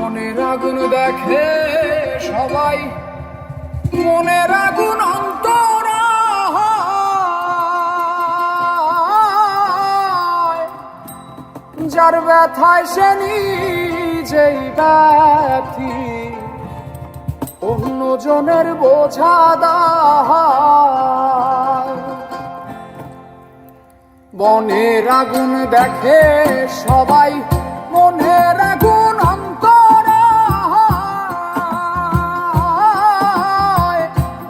মনের আগুন দেখে সবাই, মনের আগুন অন্তরায়, যার ব্যথায় সে নিজেই ব্যথী, অন্যজনের বোঝা দায়। মনের আগুন দেখে সবাই, মনের আগুন অন্তরায়,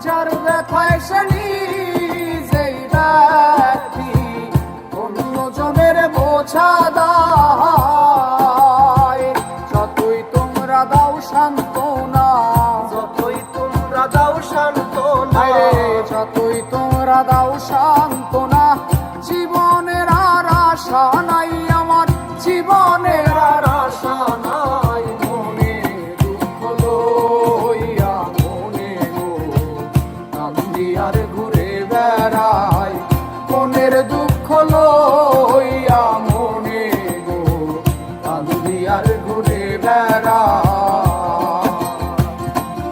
যার ব্যথায় সে নিজেই ব্যথী, অন্যজনের বোঝা দায়। যতই তোমরা দাও সান্ত্বনা, যতই তোমরা দাও সান্ত্বনা, যতই তোমরা দাও সান্ত্বনা, জীবনের আর আশা নাই আমার, জীবনের আর আশা নাই। মনে দুঃখ লইয়া মনে গো কান্দি আর ঘুরে বেড়াই, মনের দুঃখ লইয়া মনে গো কান্দি আর ঘুরে বেড়াই।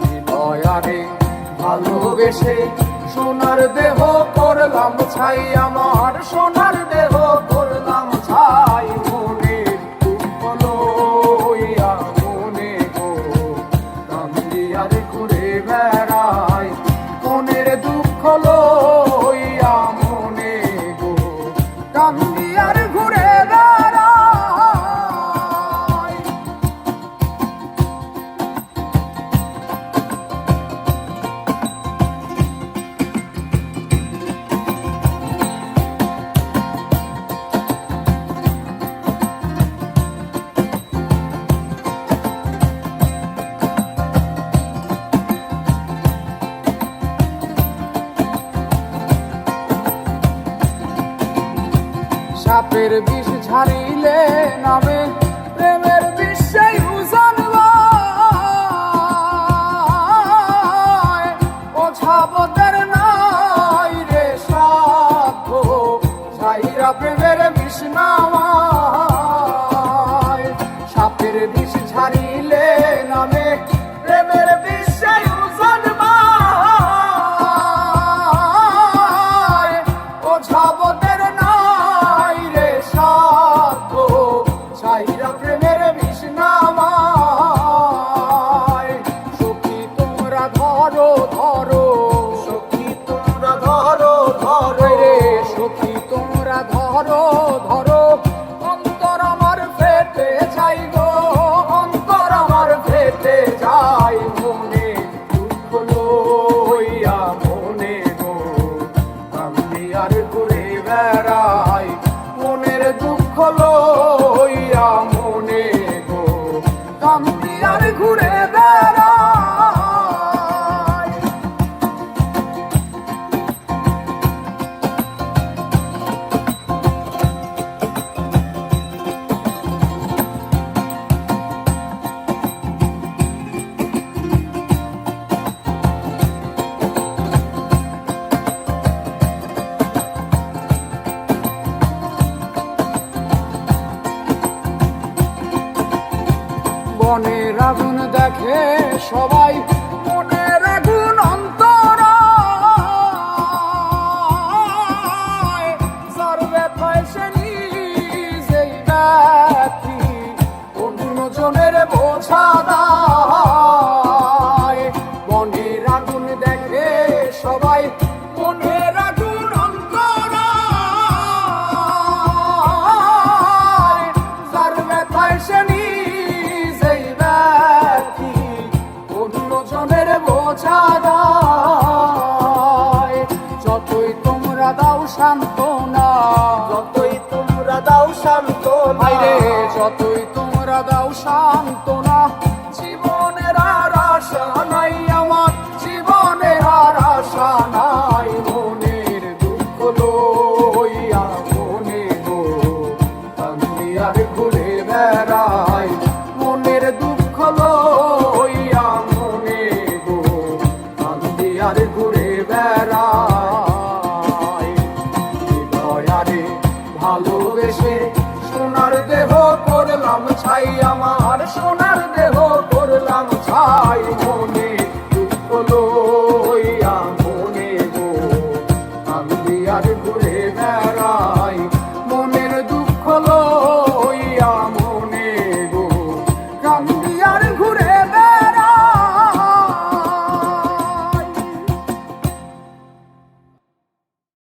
হৃদয়ারে ভালোবেসে সোনার দেহ করলাম ছাই, আমার সোনার দেহ করলাম ছাই। মনের দুঃখ লইয়া মনে গো কান্দি আর ঘুরে বেড়াই, মনের দুঃখ লইয়া মনে গো কান্দি আর ঘুরে বেড়াই। সাপের বিষ ঝাড়িলে নামে প্রেমের বিষে উজান বায়, ওঝাবতের নাই রে সাধ্য, ছাইরা প্রেমের বিষ নামায়। সাপের বিষ ঝাড়িলে নামে প্রেমের বিষে উজান বায়, ওঝাবতের ছাইরা প্রেমের বিষ নামায়। সখী তোমরা ধরো ধরো, সখী তোমরা ধরো ধরো, সখী তোমরা ধরো ধরো, অন্তর আমার ফেটে যাই গো, অন্তর আমার ফেটে যাই। মনে দুঃখ লইয়া মনে গো কান্দি আর ঘুরে বেড়াই, মনের দুঃখ লইয়া মনে গো কান্দি আর ঘুরে বেড়াই। মনের আগুন দেখে সবাই, মনের আগুন অন্তরায়, যার ব্যথায় সে নিজেই ব্যথী, অন্যজনের বোঝা দায়।